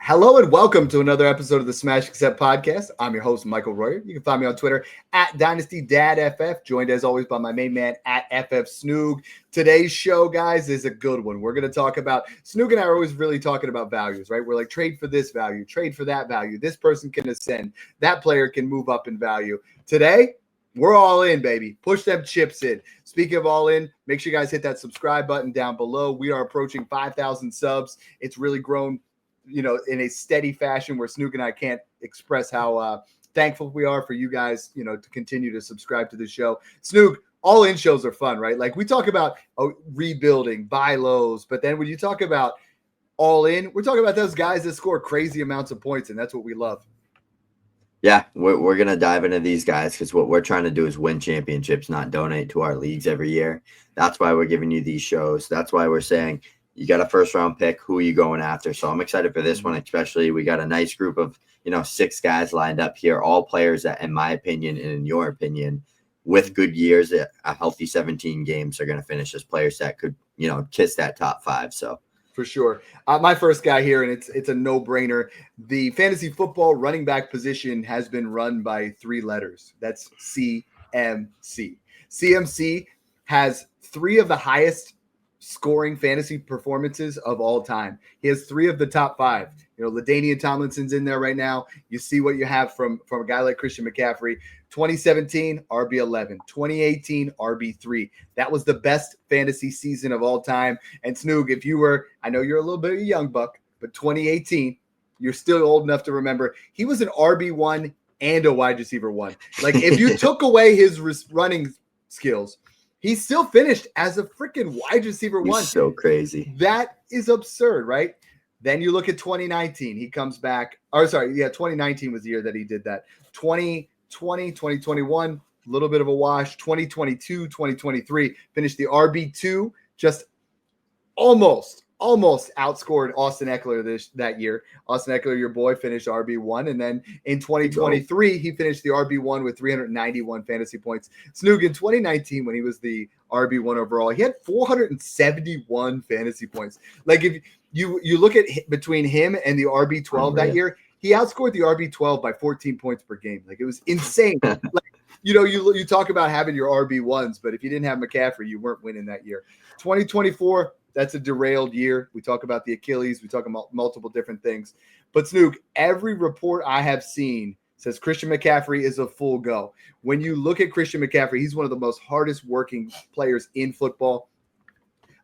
Hello and welcome to another episode of the Smash Accept podcast. I'm your host, Michael Royer. You can find me on Twitter at DynastyDad FF, joined as always by my main man at FFSnoog. Today's show, guys, is a good one. We're going to talk about, Snoog and I are always really talking about values, right? We're like, trade for this value, trade for that value. This person can ascend. That player can move up in value. Today, we're all in, baby. Push them chips in. Speaking of all in, make sure you guys hit that subscribe button down below. We are approaching 5,000 subs. It's really grown, in a steady fashion where Snoog and I can't express how thankful we are for you guys, to continue to subscribe to the show. Snoog, all in shows are fun, right? Like we talk about rebuilding, buy lows, but then when you talk about all in, we're talking about those guys that score crazy amounts of points, and that's what we love. Yeah, we're going to dive into these guys because what we're trying to do is win championships, not donate to our leagues every year. That's why we're giving you these shows. That's why we're saying, you got a first-round pick. Who are you going after? So I'm excited for this one, especially. We got a nice group of, 6 guys lined up here, all players that, in my opinion and in your opinion, with good years, a healthy 17 games are going to finish as players that could, kiss that top 5. So for sure. My first guy here, and it's a no-brainer. The fantasy football running back position has been run by 3 letters. That's CMC. CMC has 3 of the highest scoring fantasy performances of all time. He has 3 of the top 5. LaDainian Tomlinson's in there right now. You see what you have from a guy like Christian McCaffrey. 2017, RB11. 2018, RB3. That was the best fantasy season of all time. And Snoog, I know you're a little bit of a young buck, but 2018, you're still old enough to remember, he was an RB1 and a wide receiver 1. Like if you took away his running skills, he still finished as a freaking wide receiver 1. So crazy. That is absurd, right? Then you look at 2019. He comes back. 2019 was the year that he did that. 2020, 2021, a little bit of a wash. 2022, 2023, finished the RB2, just almost outscored Austin Eckler that year. Austin Eckler, your boy, finished RB1. And then in 2023, he finished the RB1 with 391 fantasy points. Snoog, in 2019, when he was the RB1 overall, he had 471 fantasy points. Like if you look at between him and the RB12 that year, he outscored the RB12 by 14 points per game. Like it was insane. Like, you talk about having your RB1s, but if you didn't have McCaffrey, you weren't winning that year. 2024, that's a derailed year. We talk about the Achilles. We talk about multiple different things. But Snoog, every report I have seen says Christian McCaffrey is a full go. When you look at Christian McCaffrey, he's one of the most hardest working players in football.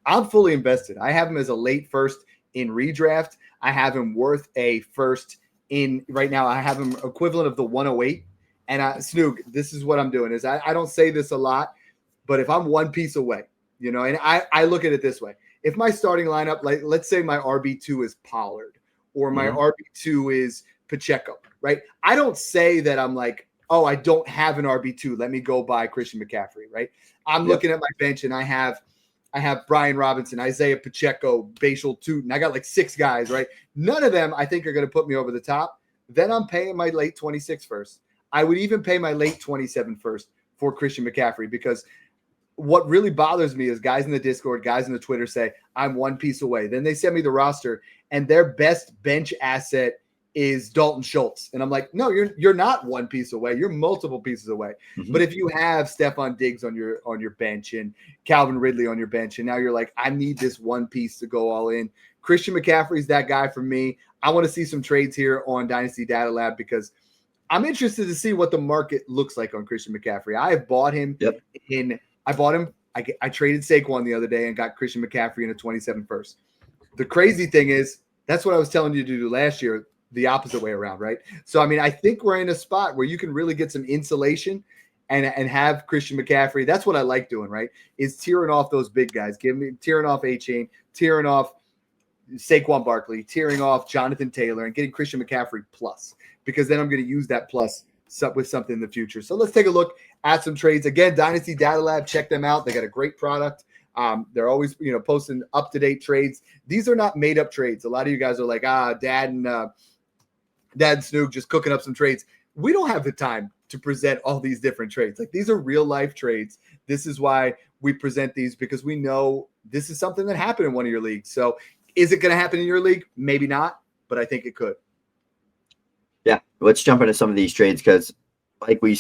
I'm fully invested. I have him as a late first in redraft. I have him worth a first in right now. I have him equivalent of the 108. And Snoog, this is what I'm doing is I don't say this a lot, but if I'm one piece away, and I look at it this way. If my starting lineup, like let's say my RB2 is Pollard or my RB2 is Pacheco, right? I don't say that I'm like, oh, I don't have an RB2. Let me go buy Christian McCaffrey, right? I'm looking at my bench and I have Brian Robinson, Isaiah Pacheco, Bashal Tootin. I got like 6 guys, right? None of them I think are going to put me over the top. Then I'm paying my late 26 first. I would even pay my late 27 first for Christian McCaffrey because what really bothers me is guys in the Discord, guys in the Twitter say, I'm one piece away. Then they send me the roster and their best bench asset is Dalton Schultz. And I'm like, no, you're not one piece away. You're multiple pieces away. Mm-hmm. But if you have Stephon Diggs on your bench and Calvin Ridley on your bench, and now you're like, I need this one piece to go all in. Christian McCaffrey's that guy for me. I want to see some trades here on Dynasty Data Lab because I'm interested to see what the market looks like on Christian McCaffrey. I have bought him I traded Saquon the other day and got Christian McCaffrey in a 27 first. The crazy thing is that's what I was telling you to do last year, the opposite way around, right? So, I think we're in a spot where you can really get some insulation and have Christian McCaffrey. That's what I like doing, right? Is tearing off those big guys, tearing off A-Chain, tearing off Saquon Barkley, tearing off Jonathan Taylor, and getting Christian McCaffrey plus, because then I'm going to use that plus with something in the future. So let's take a look at some trades. Again, Dynasty Data Lab, check them out. They got a great product. They're always, posting up-to-date trades. These are not made-up trades. A lot of you guys are like, Dad and Snoog just cooking up some trades. We don't have the time to present all these different trades. Like these are real-life trades. This is why we present these, because we know this is something that happened in one of your leagues. So is it going to happen in your league? Maybe not. but I think it could. Yeah, let's jump into some of these trades because, like you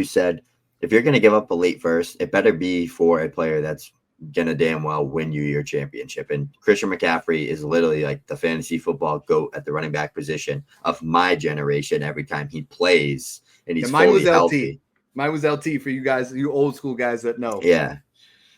said, if you're going to give up a late first, it better be for a player that's going to damn well win you your championship. And Christian McCaffrey is literally like the fantasy football GOAT at the running back position of my generation every time he plays, and he's fully healthy. Mine was LT for you guys, you old school guys that know. Yeah.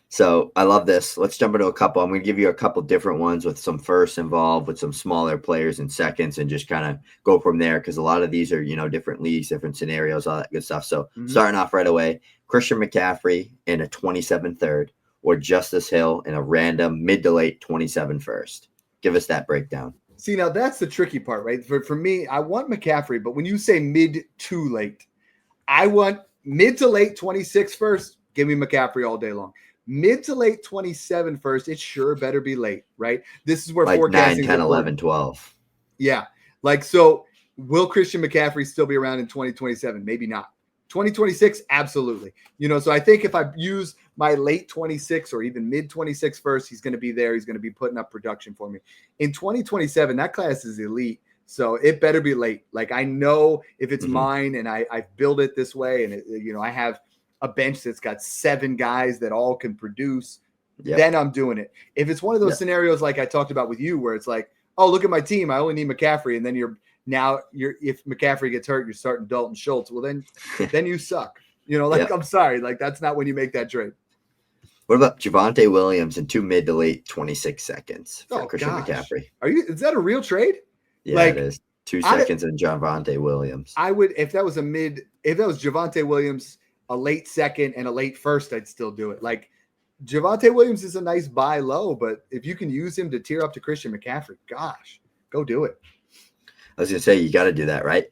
So I love this. Let's jump into a couple. I'm going to give you a couple different ones with some firsts involved, with some smaller players and seconds, and just kind of go from there because a lot of these are, different leagues, different scenarios, all that good stuff. So starting off right away, Christian McCaffrey in a 27 third or Justice Hill in a random mid to late 27 first. Give us that breakdown. See, now that's the tricky part, right? For me, I want McCaffrey, but when you say mid to late, I want mid to late 26 first. Give me McCaffrey all day long. Mid to late 27 first, it sure better be late, right? This is where like forecasting 9, 10, 11, 12. Yeah. So will Christian McCaffrey still be around in 2027? Maybe not. 2026, absolutely. So I think if I use my late 26 or even mid 26 first, he's going to be there. He's going to be putting up production for me. In 2027, that class is elite. So it better be late. Like I know if it's mine and I build it this way and I have a bench that's got 7 guys that all can produce, then I'm doing it. If it's one of those scenarios like I talked about with you, where it's like, oh, look at my team, I only need McCaffrey, and then if McCaffrey gets hurt, you're starting Dalton Schultz. Well, then you suck. I'm sorry, like that's not when you make that trade. What about Javonte Williams in 2 mid to late 26 seconds for Christian McCaffrey? Is that a real trade? Yeah, it is. 2 seconds in Javonte Williams. I would, if that was Javonte Williams, a late second and a late first, I'd still do it. Like Javonte Williams is a nice buy low, but if you can use him to tier up to Christian McCaffrey, gosh, go do it. I was going to say, you got to do that, right?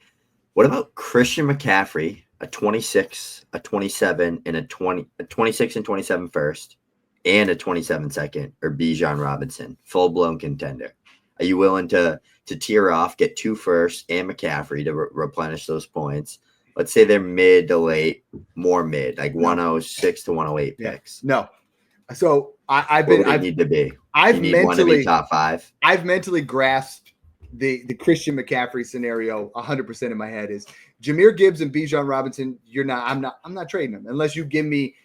What about Christian McCaffrey, a 26, a 27, and a 26 and 27 first, and a 27 second, or Bijan Robinson, full-blown contender? Are you willing to tier off, get 2 firsts and McCaffrey to replenish those points? Let's say they're mid to late, more mid, like 106 to 108 picks. No. So I've need to be. Want to be top 5. I've mentally grasped the Christian McCaffrey scenario 100% in my head. Is Jahmyr Gibbs and Bijan Robinson? I'm not trading them unless you give me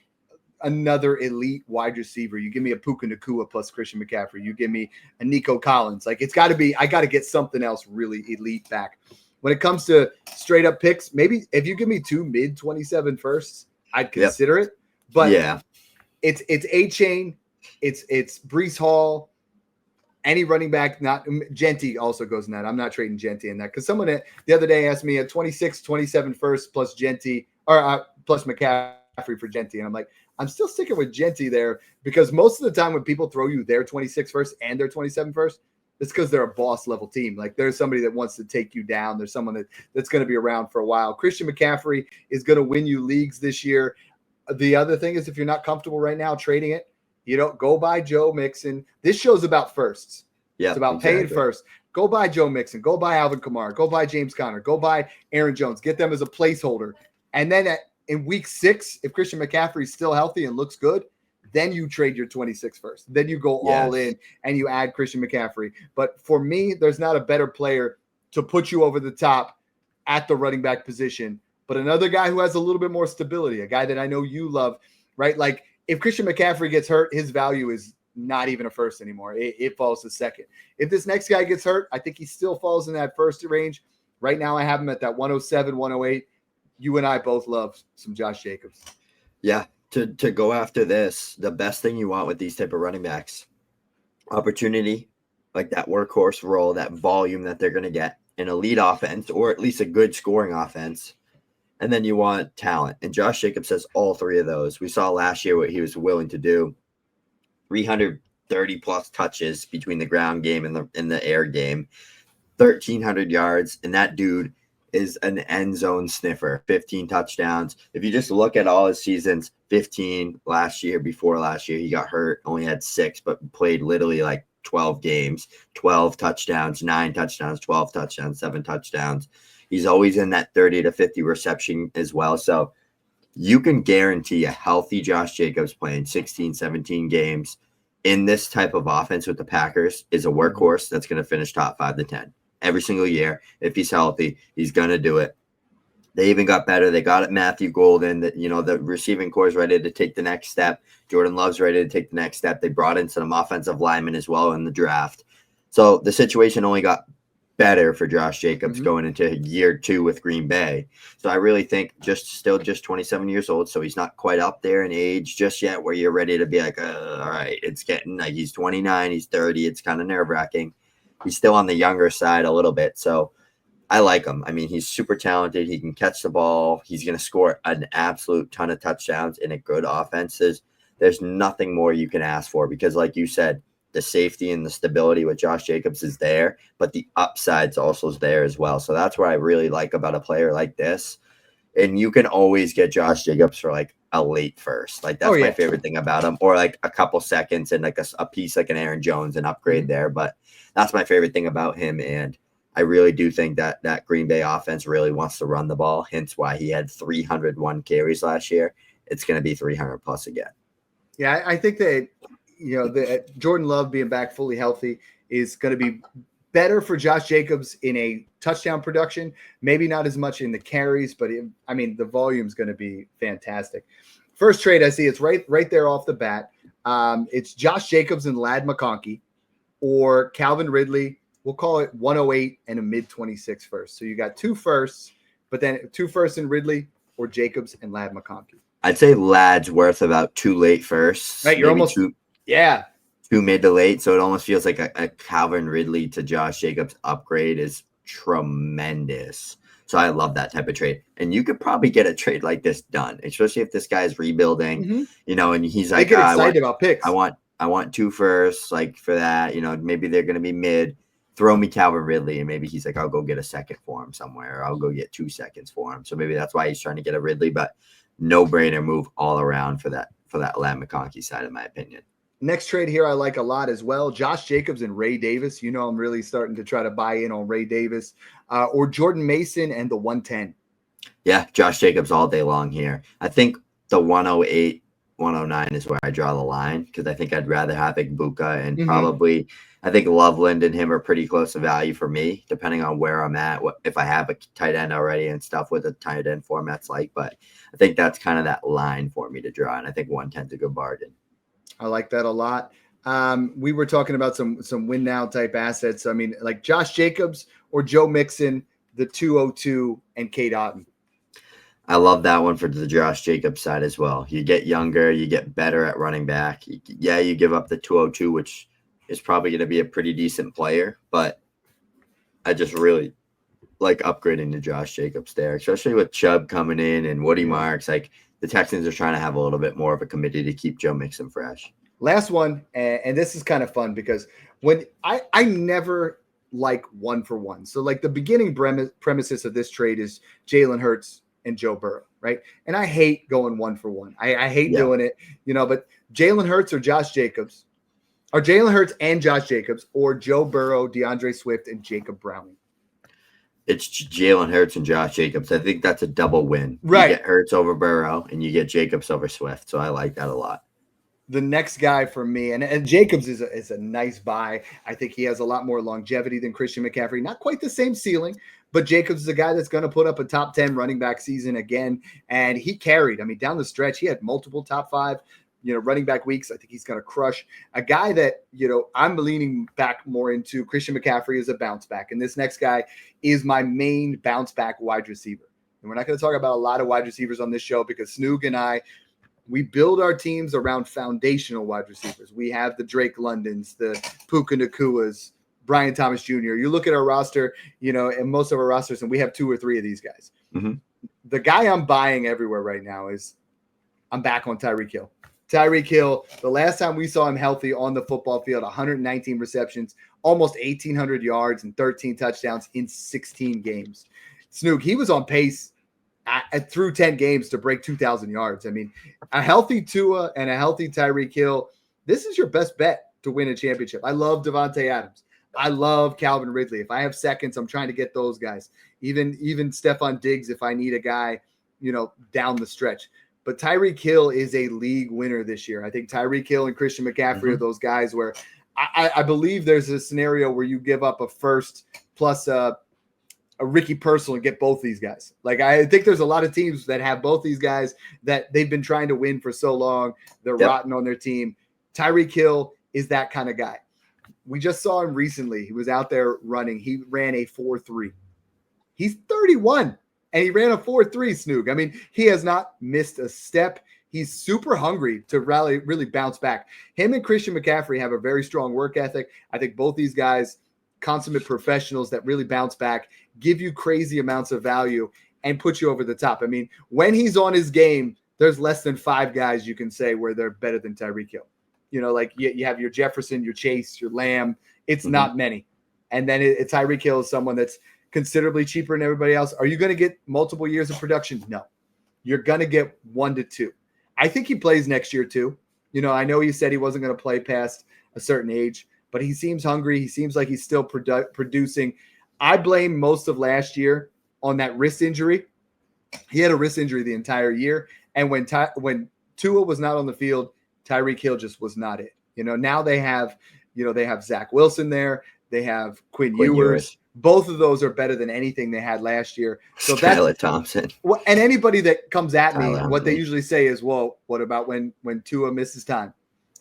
another elite wide receiver. You give me a Puka Nacua plus Christian McCaffrey. You give me a Nico Collins. Like it's got to be. I got to get something else really elite back. When it comes to straight up picks, maybe if you give me 2 mid 27 firsts, I'd consider it. But it's A-Chain, it's Breece Hall, any running back. Not Genti also goes in that. I'm not trading Genti in that because someone the other day asked me a 26, 27 first plus Genti or plus McCaffrey for Genti, and I'm like, I'm still sticking with Genti there because most of the time when people throw you their 26 first and their 27 first. It's because they're a boss level team. Like there's somebody that wants to take you down. There's someone that's going to be around for a while. Christian McCaffrey is going to win you leagues this year. The other thing is if you're not comfortable right now trading it, go buy Joe Mixon. This show's about firsts. Yeah, it's about paying first. Go buy Joe Mixon. Go buy Alvin Kamara. Go buy James Conner. Go buy Aaron Jones. Get them as a placeholder. And then in week 6, if Christian McCaffrey is still healthy and looks good, then you trade your 26 first. Then you go all in and you add Christian McCaffrey. But for me, there's not a better player to put you over the top at the running back position. But another guy who has a little bit more stability, a guy that I know you love, right? Like if Christian McCaffrey gets hurt, his value is not even a first anymore. It falls to second. If this next guy gets hurt, I think he still falls in that first range. Right now I have him at that 107, 108. You and I both love some Josh Jacobs. Yeah. To go after this, the best thing you want with these type of running backs, opportunity, like that workhorse role, that volume that they're going to get, an elite offense, or at least a good scoring offense. And then you want talent. And Josh Jacobs has all 3 of those. We saw last year what he was willing to do. 330 plus touches between the ground game and the air game, 1,300 yards. And that dude is an end zone sniffer, 15 touchdowns. If you just look at all his seasons, 15 last year, before last year, he got hurt, only had 6, but played literally like 12 games, 12 touchdowns, 9 touchdowns, 12 touchdowns, 7 touchdowns. He's always in that 30 to 50 reception as well. So you can guarantee a healthy Josh Jacobs playing 16, 17 games in this type of offense with the Packers is a workhorse that's going to finish top 5 to 10. every single year. If he's healthy, he's going to do it. They even got better. They got Matthew Golden. That, you know, the receiving core is ready to take the next step. Jordan Love's ready to take the next step. They brought in some offensive linemen as well in the draft. So the situation only got better for Josh Jacobs going into year 2 with Green Bay. So I really think still 27 years old. So he's not quite up there in age just yet where you're ready to be like, all right, it's getting like he's 29, he's 30. It's kind of nerve wracking. He's still on the younger side a little bit. So I like him. I mean, he's super talented. He can catch the ball. He's going to score an absolute ton of touchdowns in a good offenses. There's nothing more you can ask for because, like you said, the safety and the stability with Josh Jacobs is there, but the upside's also there as well. So that's what I really like about a player like this. And you can always get Josh Jacobs for like a late first. Like that's my favorite thing about him, or like a couple seconds and like a piece like an Aaron Jones, an upgrade there. But that's my favorite thing about him. And I really do think that that Green Bay offense really wants to run the ball, hence why he had 301 carries last year. It's going to be 300 plus again. Yeah, I think that, you know, the Jordan Love being back fully healthy is going to be better for Josh Jacobs in a touchdown production. Maybe not as much in the carries, but the volume is going to be fantastic. First trade I see, it's right there off the bat. It's Josh Jacobs and Ladd McConkey, or Calvin Ridley. We'll call it 108 and a mid-26 first. So you got 2 firsts, but then 2 firsts in Ridley or Jacobs and Ladd McConkey. I'd say Ladd's worth about 2 late firsts. Right, you're almost 2 mid to late. So it almost feels like a Calvin Ridley to Josh Jacobs upgrade is tremendous. So I love that type of trade. And you could probably get a trade like this done, especially if this guy's rebuilding, you know, and he's like, get excited about picks. I want 2 firsts, like for that, you know, maybe they're going to be mid. Throw me Calvin Ridley, and maybe he's like, I'll go get a second for him somewhere. Or I'll go get 2 seconds for him. So maybe that's why he's trying to get a Ridley, but no-brainer move all around for that Ladd McConkey side, in my opinion. Next trade here I like a lot as well. Josh Jacobs and Ray Davis. You know, I'm really starting to try to buy in on Ray Davis, or Jordan Mason and the 110. Yeah, Josh Jacobs all day long here. I think the 108, 109 is where I draw the line because I think I'd rather have Igbuka and probably I think Loveland and him are pretty close to value for me, depending on where I'm at. If I have a tight end already and stuff with a tight end format's like, but I think that's kind of that line for me to draw, and I think 110 is a good bargain. I like that a lot. We were talking about some win now type assets. I mean, like Josh Jacobs or Joe Mixon, the 202 and Kate Otten. I love that one for the Josh Jacobs side as well. You get younger, you get better at running back. You give up the 202, which is probably going to be a pretty decent player, but I just really like upgrading to Josh Jacobs there, especially with Chubb coming in and Woody Marks. Like the Texans are trying to have a little bit more of a committee to keep Joe Mixon fresh. Last one, and this is kind of fun because when I never like 1-for-1. So like the beginning premises of this trade is Jalen Hurts and Joe Burrow, right? And I hate going 1-for-1. I hate doing it, you know, but Jalen Hurts or Josh Jacobs, or Jalen Hurts and Josh Jacobs, or Joe Burrow, DeAndre Swift, and Jacob Browning. It's Jalen Hurts and Josh Jacobs. I think that's a double win. Right. You get Hurts over Burrow, and you get Jacobs over Swift. So I like that a lot. The next guy for me, and Jacobs is a nice buy. I think he has a lot more longevity than Christian McCaffrey. Not quite the same ceiling, but Jacobs is a guy that's going to put up a top 10 running back season again. And he carried, down the stretch, he had multiple top 5, running back weeks. I think he's going to crush a guy that, I'm leaning back more into. Christian McCaffrey is a bounce back. And this next guy is my main bounce back wide receiver. And we're not going to talk about a lot of wide receivers on this show because Snoog and I, we build our teams around foundational wide receivers. We have the Drake Londons, the Puka Nakuas, Brian Thomas Jr. You look at our roster, and most of our rosters, and we have 2 or 3 of these guys. Mm-hmm. The guy I'm buying everywhere right now I'm back on Tyreek Hill. Tyreek Hill, the last time we saw him healthy on the football field, 119 receptions, almost 1,800 yards, and 13 touchdowns in 16 games. Snoog, he was on pace through 10 games to break 2,000 yards. A healthy Tua and a healthy Tyreek Hill, this is your best bet to win a championship. I love Devontae Adams. I love Calvin Ridley. If I have seconds, I'm trying to get those guys. Even Stephon Diggs if I need a guy, down the stretch. But Tyreek Hill is a league winner this year. I think Tyreek Hill and Christian McCaffrey are those guys where I believe there's a scenario where you give up a first plus a Ricky Personal and get both these guys. Like, I think there's a lot of teams that have both these guys that they've been trying to win for so long. They're rotten on their team. Tyreek Hill is that kind of guy. We just saw him recently. He was out there running. He ran a 4.3. He's 31 and he ran a 4.3, Snoog. I mean, he has not missed a step. He's super hungry to really bounce back. Him and Christian McCaffrey have a very strong work ethic. I think both these guys, consummate professionals that really bounce back, give you crazy amounts of value and put you over the top. I mean, when he's on his game, there's less than 5 guys you can say where they're better than Tyreek Hill. You know, like you have your Jefferson, your Chase, your Lamb. It's not many. And then Tyreek Hill is someone that's considerably cheaper than everybody else. Are you going to get multiple years of production? No. You're going to get 1 to 2. I think he plays next year too. You know, I know he said he wasn't going to play past a certain age, but he seems hungry. He seems like he's still producing. I blame most of last year on that wrist injury. He had a wrist injury the entire year. And when Tua was not on the field, Tyreek Hill just was not it. You know, now they have Zach Wilson there. They have Quinn Ewers. Both of those are better than anything they had last year. So that's Skylar Thompson. And anybody that comes at me, Tyler what they usually say is, well, what about when Tua misses time?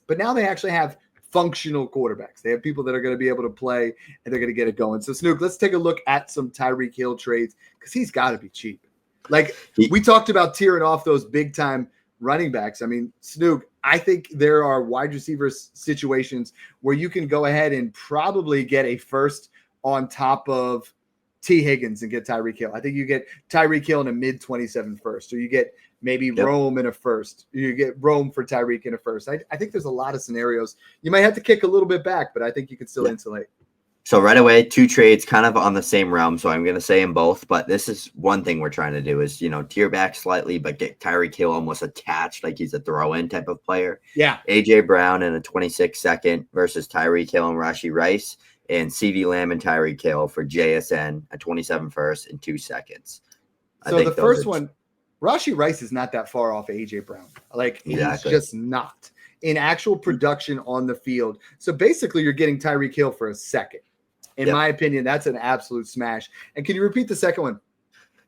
But now they actually have functional quarterbacks. They have people that are going to be able to play and they're going to get it going. So, Snoog, let's take a look at some Tyreek Hill trades because he's got to be cheap. Like we talked about tearing off those big time running backs. I mean, Snoog, I think there are wide receiver situations where you can go ahead and probably get a first on top of T. Higgins and get Tyreek Hill. I think you get Tyreek Hill in a mid-27 first, or you get maybe Rome in a first. You get Rome for Tyreek in a first. I think there's a lot of scenarios. You might have to kick a little bit back, but I think you can still insulate. So right away, 2 trades kind of on the same realm. So I'm going to say them both, but this is one thing we're trying to do is, you know, tier back slightly, but get Tyreek Hill almost attached like he's a throw-in type of player. Yeah. A.J. Brown in a 26 second versus Tyreek Hill and Rashee Rice, and CeeDee Lamb and Tyreek Hill for JSN, a 27 first in 2 seconds. So the first one, Rashee Rice is not that far off A.J. Brown. Like, he's just not in actual production on the field. So basically, you're getting Tyreek Hill for a second. In my opinion, that's an absolute smash. And can you repeat the second one?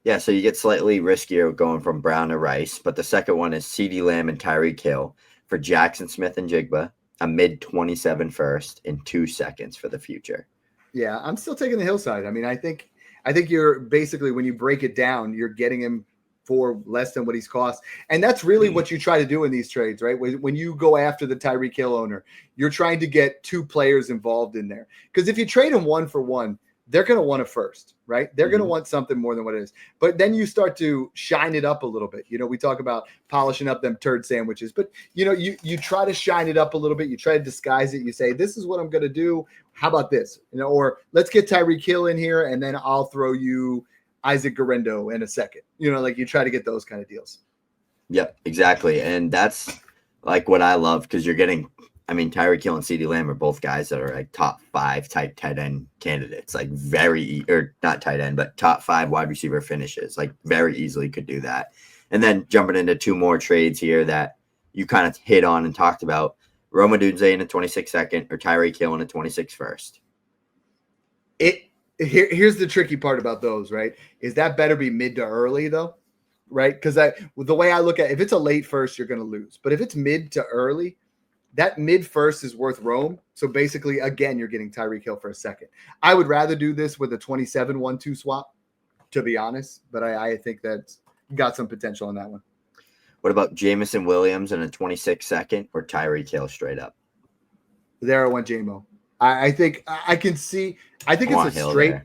Yeah, so you get slightly riskier going from Brown to Rice, but the second one is CeeDee Lamb and Tyreek Hill for Jackson Smith and Jigba, a mid-27 first in 2 seconds for the future. Yeah, I'm still taking the Hill side. I mean, I think you're basically, when you break it down, you're getting him for less than what he's cost. And that's really what you try to do in these trades, right? When you go after the Tyreek Hill owner, you're trying to get 2 players involved in there. Because if you trade them 1 for 1, they're going to want a first, right? They're going to want something more than what it is. But then you start to shine it up a little bit. You know, we talk about polishing up them turd sandwiches, but you know, you try to shine it up a little bit. You try to disguise it. You say, this is what I'm going to do. How about this? You know, or let's get Tyreek Hill in here and then I'll throw you Isaac Guerrero in a second. You know, like you try to get those kind of deals. Yep, exactly. And that's like what I love because you're getting, I mean, Tyreek Hill and CeeDee Lamb are both guys that are like top 5 type tight end candidates, like or not tight end, but top 5 wide receiver finishes, like very easily could do that. And then jumping into 2 more trades here that you kind of hit on and talked about, Rome Odunze in a 26 second or Tyreek Hill in a 26 first. Here's the tricky part about those, right? Is that better be mid to early though, right? Because the way I look at it, if it's a late first, you're going to lose. But if it's mid to early, that mid first is worth Rome. So basically, again, you're getting Tyreek Hill for a second. I would rather do this with a 27 1-2 swap, to be honest. But I think that's got some potential on that one. What about Jamison Williams in a 26 second or Tyreek Hill straight up? There I want JMO. I think I can see. I think it's a straight.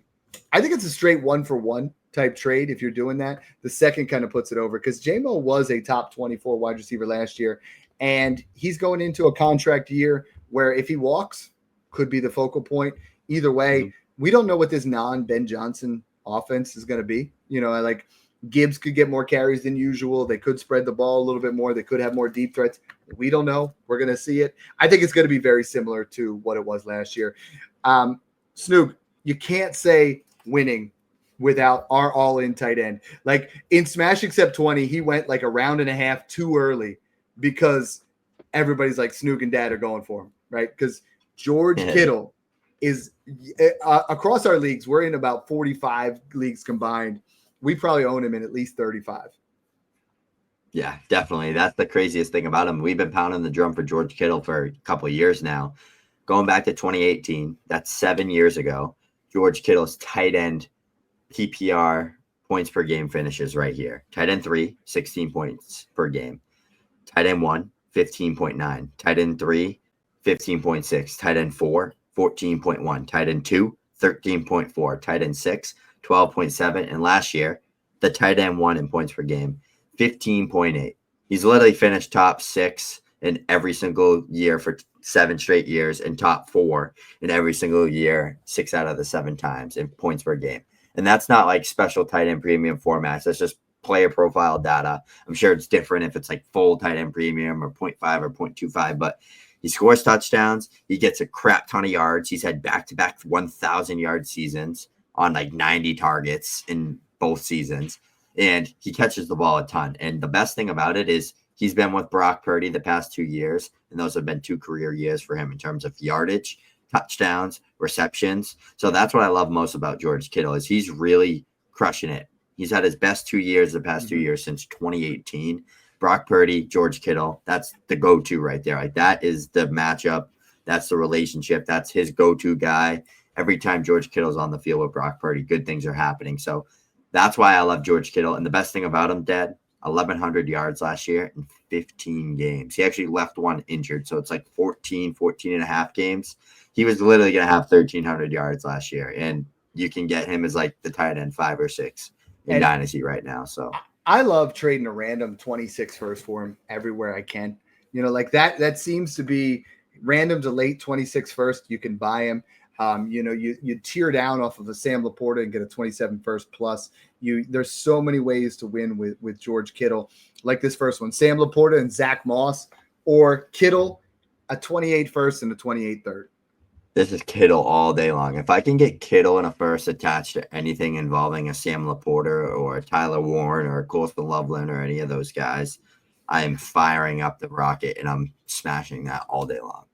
I think it's a straight 1 for 1 type trade. If you're doing that, the second kind of puts it over because JMO was a top 24 wide receiver last year, and he's going into a contract year where if he walks, could be the focal point. Either way, we don't know what this non-Ben Johnson offense is going to be. You know, like Gibbs could get more carries than usual. They could spread the ball a little bit more. They could have more deep threats. We don't know. We're going to see it. I think it's going to be very similar to what it was last year. Snoog, you can't say winning without our all-in tight end. Like in Smash Except 20, he went like a round and a half too early because everybody's like Snoog and Dad are going for him, right? Because George Kittle is across our leagues. We're in about 45 leagues combined. We probably own him in at least 35. Yeah, definitely. That's the craziest thing about him. We've been pounding the drum for George Kittle for a couple of years now. Going back to 2018, that's 7 years ago. George Kittle's tight end PPR points per game finishes right here. Tight end 3, 16 points per game. Tight end 1, 15.9. Tight end 3, 15.6. Tight end 4, 14.1. Tight end 2, 13.4. Tight end 6, 12.7. And last year, the tight end 1 in points per game, 15.8. He's literally finished top 6 in every single year for 7 straight years and top 4 in every single year, 6 out of the 7 times in points per game. And that's not like special tight end premium formats. That's just player profile data. I'm sure it's different if it's like full tight end premium or 0.5 or 0.25, but he scores touchdowns. He gets a crap ton of yards. He's had back-to-back 1,000-yard seasons on like 90 targets in both seasons. And he catches the ball a ton. And the best thing about it is he's been with Brock Purdy the past 2 years, and those have been 2 career years for him in terms of yardage, touchdowns, receptions. So that's what I love most about George Kittle is he's really crushing it. He's had his best 2 years the past 2 years since 2018. Brock Purdy, George Kittle, that's the go-to right there. Like that is the matchup. That's the relationship. That's his go-to guy. Every time George Kittle's on the field with Brock Purdy, good things are happening. So that's why I love George Kittle. And the best thing about him, Dad, 1,100 yards last year in 15 games. He actually left one injured. So it's like 14 and a half games. He was literally going to have 1,300 yards last year. And you can get him as like the tight end 5 or 6 in Dynasty right now. So I love trading a random 26 first for him everywhere I can. You know, like that seems to be random to late 26 first. You can buy him. You know, you tear down off of a Sam Laporta and get a 27 first plus. There's so many ways to win with George Kittle, like this first one, Sam Laporta and Zach Moss, or Kittle, a 28 first and a 28 third. This is Kittle all day long. If I can get Kittle in a first attached to anything involving a Sam Laporta or a Tyler Warren or a Colston Loveland or any of those guys, I am firing up the rocket and I'm smashing that all day long.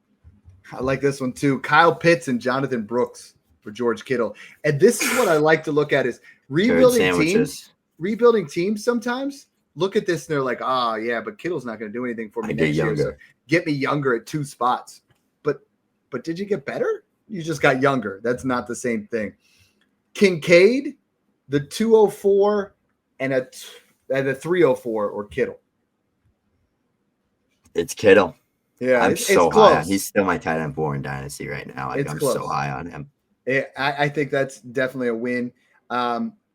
I like this one too. Kyle Pitts and Jonathan Brooks for George Kittle. And this is what I like to look at is rebuilding teams sometimes look at this and they're like, yeah, but Kittle's not going to do anything for me next year. So get me younger at 2 spots. But did you get better? You just got younger. That's not the same thing. Kincaid, the 204 and a 304 or Kittle. It's Kittle. Yeah, I'm so high on. He's still my tight end 4 in Dynasty right now. Like, I'm so high on him. I think that's definitely a win.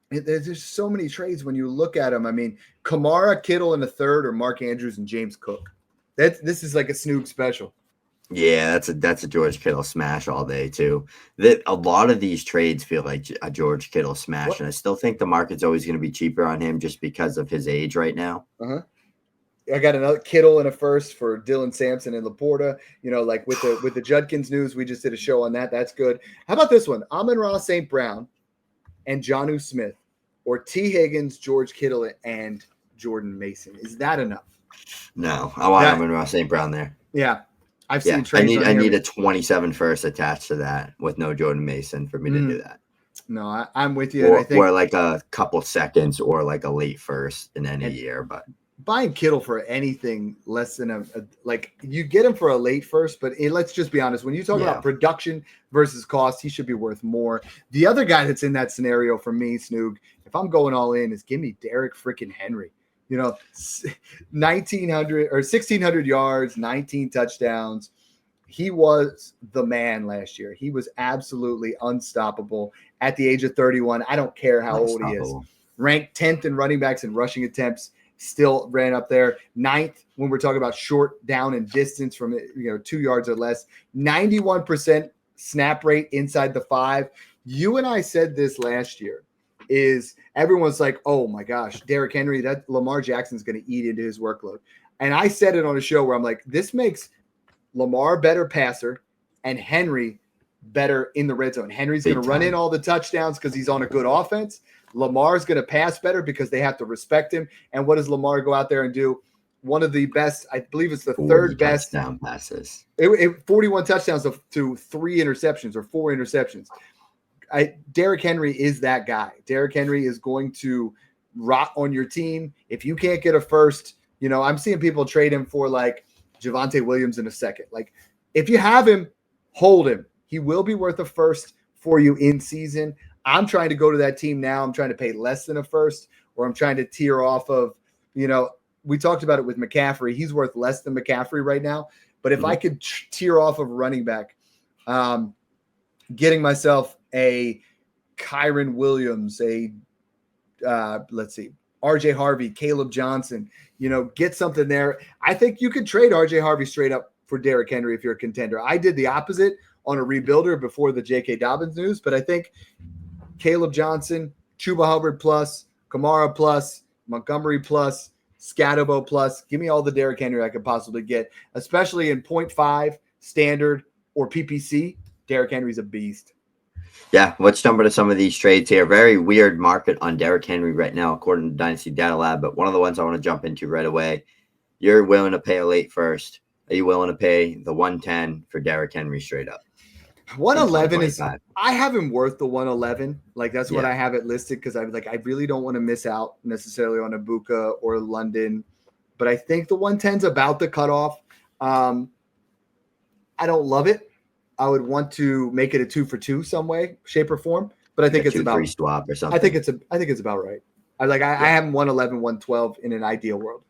There's just so many trades when you look at them. I mean, Kamara, Kittle in a third, or Mark Andrews and James Cook. This is like a Snoog special. Yeah, that's a George Kittle smash all day too. A lot of these trades feel like a George Kittle smash, and I still think the market's always going to be cheaper on him just because of his age right now. I got another Kittle in a first for Dylan Sampson and Laporta. You know, like with the Judkins news, we just did a show on that. That's good. How about this one? Amon-Ra St. Brown and Jonnu Smith, or T. Higgins, George Kittle, and Jordan Mason. Is that enough? No, I want Amon-Ra St. Brown there. Yeah. I've seen trades. I need a 27 first attached to that with no Jordan Mason for me to do that. No, I'm with you. Or like a couple seconds or like a late first in any year. But buying Kittle for anything less than like you get him for a late first, but let's just be honest. When you talk about production versus cost, he should be worth more. The other guy that's in that scenario for me, Snoog, if I'm going all in, is give me Derrick freaking Henry. You know, 1,900 or 1,600 yards, 19 touchdowns. He was the man last year. He was absolutely unstoppable at the age of 31. I don't care how old he is. Ranked 10th in running backs and rushing attempts. Still ran up there. 9th when we're talking about short down and distance from 2 yards or less. 91% snap rate inside the 5. You and I said this last year. Is everyone's like, oh my gosh, Derrick Henry, that Lamar Jackson's going to eat into his workload. And I said it on a show where I'm like, this makes Lamar better passer and Henry better in the red zone. Henry's going to run in all the touchdowns because he's on a good offense. Lamar's going to pass better because they have to respect him. And what does Lamar go out there and do? one of the best. I believe it's the 40 third best touchdown passes. 41 touchdowns to 3 interceptions or 4 interceptions. Derrick Henry is that guy. Derrick Henry is going to rot on your team. If you can't get a first, I'm seeing people trade him for like Javonte Williams in a second. Like, if you have him, hold him. He will be worth a first for you in season. I'm trying to go to that team now. I'm trying to pay less than a first, or I'm trying to tier off of, we talked about it with McCaffrey. He's worth less than McCaffrey right now. But if I could tier off of running back, getting myself a Kyron Williams, RJ Harvey, Caleb Johnson, get something there. I think you could trade RJ Harvey straight up for Derrick Henry if you're a contender. I did the opposite on a rebuilder before the J.K. Dobbins news, but I think Caleb Johnson, Chuba Hubbard plus, Kamara plus, Montgomery plus, Scatterbo plus. Give me all the Derrick Henry I could possibly get, especially in 0.5 standard or PPC. Derrick Henry's a beast. Yeah, let's jump into some of these trades here. Very weird market on Derrick Henry right now, according to Dynasty Data Lab. But one of the ones I want to jump into right away, you're willing to pay a late first. Are you willing to pay the 110 for Derrick Henry straight up? 111 is, I have him worth the 111. Like, that's what I have it listed, because I really don't want to miss out necessarily on Ibuka or London. But I think the 110 is about the cutoff. I don't love it. I would want to make it a 2-for-2 some way, shape, or form. But I think it's about swap or something. I think it's about right. I have him 111, 112 in an ideal world.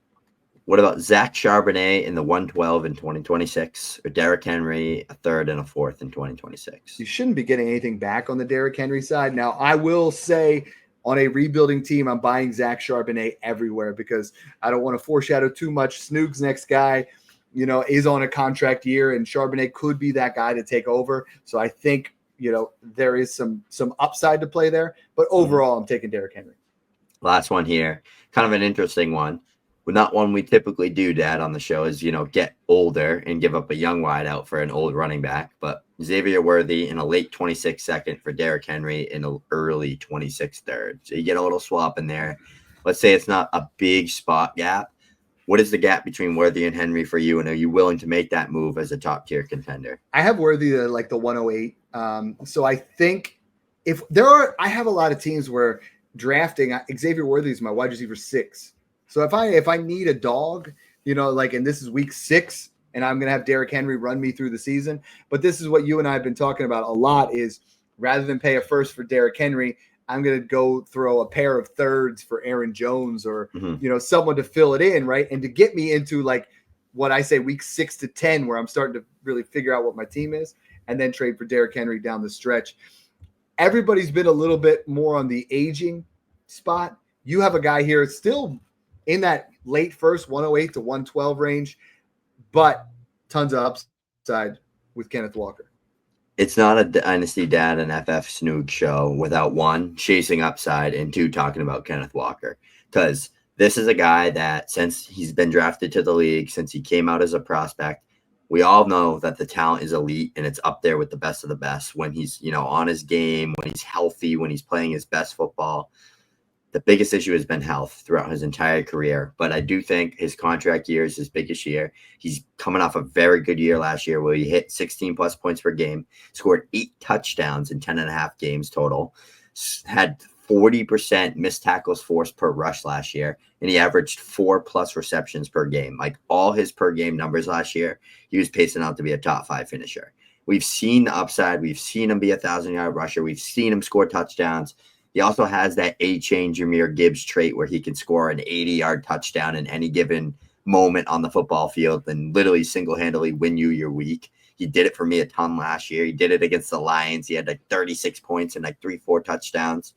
What about Zach Charbonnet in the 112 in 2026, or Derrick Henry a third and a fourth in 2026? You shouldn't be getting anything back on the Derrick Henry side. Now, I will say, on a rebuilding team, I'm buying Zach Charbonnet everywhere, because I don't want to foreshadow too much. Snoog's next guy, is on a contract year, and Charbonnet could be that guy to take over. So I think, there is some upside to play there. But overall, I'm taking Derrick Henry. Last one here, kind of an interesting one. Well, not one we typically do, Dad, on the show, is, get older and give up a young wideout for an old running back. But Xavier Worthy in a late 26 second for Derrick Henry in an early 26 third. So you get a little swap in there. Let's say it's not a big spot gap. What is the gap between Worthy and Henry for you? And are you willing to make that move as a top tier contender? I have Worthy to like the 108. So I think I have a lot of teams where drafting Xavier Worthy is my wide receiver 6. So if I need a dog, and this is week 6, and I'm going to have Derrick Henry run me through the season. But this is what you and I have been talking about a lot, is rather than pay a first for Derrick Henry, I'm going to go throw a pair of thirds for Aaron Jones or, someone to fill it in, right? And to get me into like what I say week 6 to 10, where I'm starting to really figure out what my team is, and then trade for Derrick Henry down the stretch. Everybody's been a little bit more on the aging spot. You have a guy here still in that late first 108 to 112 range, but tons of upside with Kenneth Walker. It's not a Dynasty Dad and FFSnoog show without 1, chasing upside, and 2, talking about Kenneth Walker. Because this is a guy that, since he's been drafted to the league, since he came out as a prospect, we all know that the talent is elite, and it's up there with the best of the best when he's, on his game, when he's healthy, when he's playing his best football. The biggest issue has been health throughout his entire career. But I do think his contract year is his biggest year. He's coming off a very good year last year where he hit 16-plus points per game, scored 8 touchdowns in 10.5 games total, had 40% missed tackles forced per rush last year, and he averaged 4+ receptions per game. Like, all his per-game numbers last year, he was pacing out to be a top-5 finisher. We've seen the upside. We've seen him be a 1,000-yard rusher. We've seen him score touchdowns. He also has that A-chain Jahmyr Gibbs trait where he can score an 80-yard touchdown in any given moment on the football field and literally single-handedly win you your week. He did it for me a ton last year. He did it against the Lions. He had like 36 points and like 3-4 touchdowns.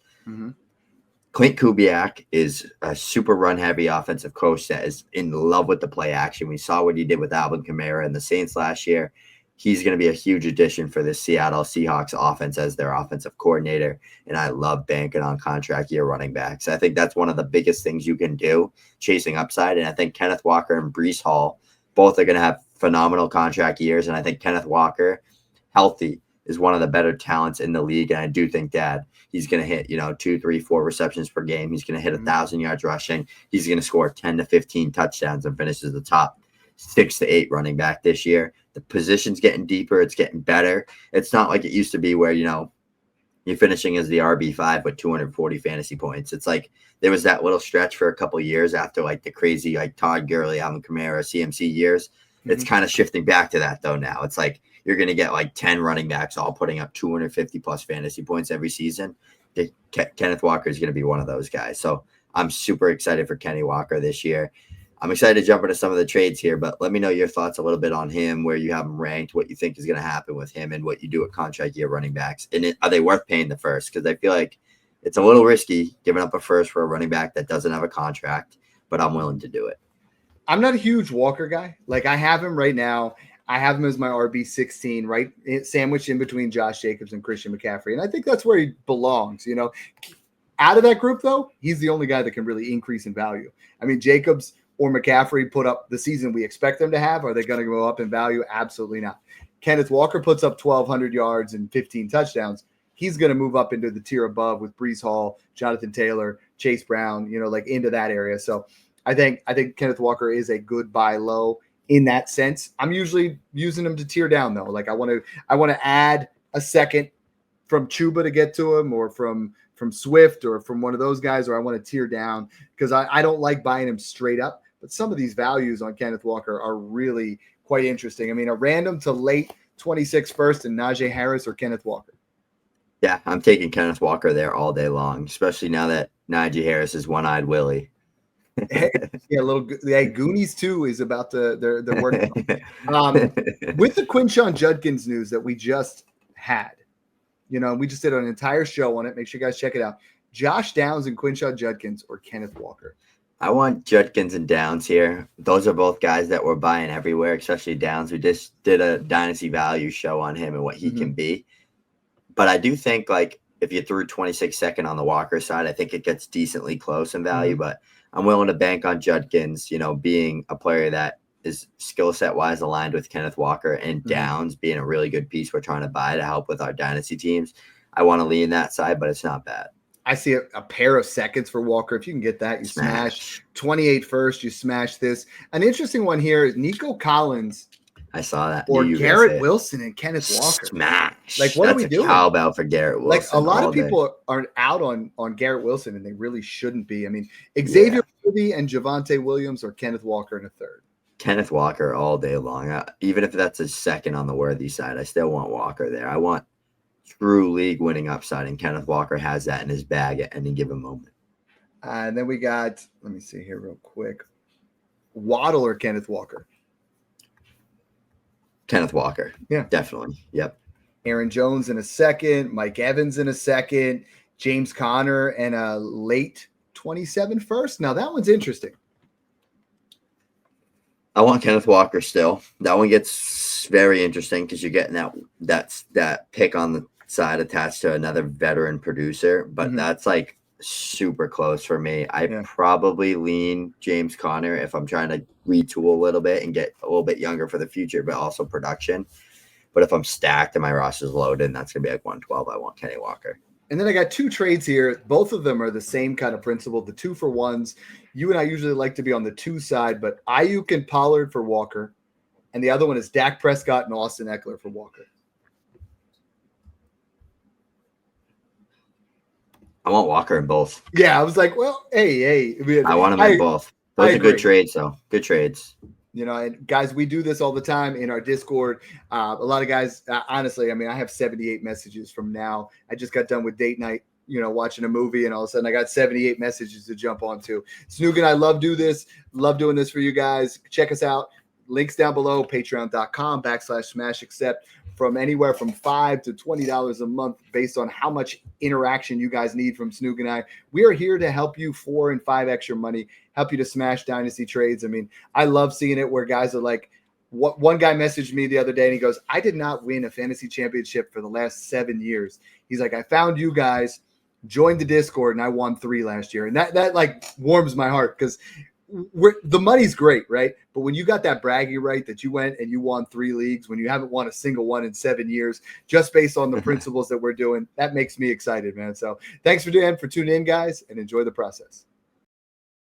Clint Kubiak is a super run-heavy offensive coach that is in love with the play action. We saw what he did with Alvin Kamara and the Saints last year. He's going to be a huge addition for the Seattle Seahawks offense as their offensive coordinator. And I love banking on contract year running backs. I think that's one of the biggest things you can do, chasing upside. And I think Kenneth Walker and Breece Hall both are going to have phenomenal contract years. And I think Kenneth Walker, healthy, is one of the better talents in the league. And I do think he's going to hit, 2, 3, 4 receptions per game. He's going to hit 1,000 yards rushing. He's going to score 10 to 15 touchdowns and finishes the top 6 to 8 running back this year. The position's getting deeper. It's getting better. It's not like it used to be where, you're finishing as the RB5 with 240 fantasy points. It's like there was that little stretch for a couple of years after like the crazy like Todd Gurley, Alvin Kamara, CMC years. It's kind of shifting back to that though now. It's like you're going to get like 10 running backs all putting up 250 plus fantasy points every season. Kenneth Walker is going to be one of those guys. So I'm super excited for Kenny Walker this year. I'm excited to jump into some of the trades here, but let me know your thoughts a little bit on him, where you have him ranked, what you think is going to happen with him, and what you do at contract year running backs. And are they worth paying the first? Because I feel like it's a little risky giving up a first for a running back that doesn't have a contract, but I'm willing to do it. I'm not a huge Walker guy. Like I have him right now. I have him as my RB16, right? Sandwiched in between Josh Jacobs and Christian McCaffrey. And I think that's where he belongs, Out of that group, though, he's the only guy that can really increase in value. I mean, Jacobs or McCaffrey put up the season we expect them to have. Are they going to go up in value? Absolutely not. Kenneth Walker puts up 1,200 yards and 15 touchdowns. He's going to move up into the tier above with Breece Hall, Jonathan Taylor, Chase Brown, like into that area. So I think Kenneth Walker is a good buy low in that sense. I'm usually using him to tier down though. Like I want to add a second from Chuba to get to him, or from Swift, or from one of those guys, or I want to tier down because I don't like buying him straight up. But some of these values on Kenneth Walker are really quite interesting. I mean, a random to late 26 first and Najee Harris or Kenneth Walker. Yeah, I'm taking Kenneth Walker there all day long, especially now that Najee Harris is one-eyed Willie. Goonies 2 is about they're working on. With the Quinshon Judkins news that we just had, we just did an entire show on it. Make sure you guys check it out. Josh Downs and Quinshon Judkins or Kenneth Walker. I want Judkins and Downs here. Those are both guys that we're buying everywhere, especially Downs. We just did a Dynasty value show on him and what he can be. But I do think, like, if you threw 26 second on the Walker side, I think it gets decently close in value. But I'm willing to bank on Judkins, being a player that is skill set wise aligned with Kenneth Walker, and Downs being a really good piece we're trying to buy to help with our Dynasty teams. I want to lean that side, but it's not bad. I see a pair of seconds for Walker. If you can get that, you smash. 28 first, you smash this. An interesting one here is Nico Collins. I saw that. Or Garrett Wilson and Kenneth Walker. Smash. Like, what are we doing? Cowbell for Garrett Wilson. Like, a lot of people are out on Garrett Wilson, and they really shouldn't be. I mean, Xavier Worthy and Javonte Williams or Kenneth Walker in a third. Kenneth Walker all day long. Even if that's a second on the Worthy side, I still want Walker there. I want true league winning upside, and Kenneth Walker has that in his bag at any given moment. And then we got, let me see here real quick, Waddle or Kenneth Walker? Kenneth Walker. Yeah. Definitely. Yep. Aaron Jones in a second, Mike Evans in a second, James Conner and a late 27 first. Now that one's interesting. I want Kenneth Walker still. That one gets very interesting because you're getting that pick on the side attached to another veteran producer, but that's like super close for me. I probably lean James Conner if I'm trying to retool a little bit and get a little bit younger for the future, but also production. But if I'm stacked and my roster's loaded, and that's going to be like 112, I want Kenny Walker. And then I got two trades here. Both of them are the same kind of principle, the 2-for-1s. You and I usually like to be on the 2 side, but Ayuk and Pollard for Walker. And the other one is Dak Prescott and Austin Eckler for Walker. I want Walker in both. Yeah, I was like, well, hey. I want him in both. Those are good trades, though. Good trades. And guys, we do this all the time in our Discord. A lot of guys, honestly, I mean, I have 78 messages from now. I just got done with date night, watching a movie, and all of a sudden I got 78 messages to jump onto. Snoog and I love doing this for you guys. Check us out. Links down below, patreon.com/smash accept, from anywhere from $5 to $20 a month based on how much interaction you guys need from Snoog and I. We are here to help you 4 and 5 extra money, help you to smash dynasty trades. I mean, I love seeing it where guys are like, what one guy messaged me the other day and he goes, I did not win a fantasy championship for the last 7 years. He's like, I found you guys, joined the Discord, and I won 3 last year. And that like warms my heart because the money's great, right? But when you got that bragging right that you went and you won 3 leagues when you haven't won a single one in 7 years, just based on the principles that we're doing, that makes me excited, man. So thanks for tuning in, guys, and enjoy the process.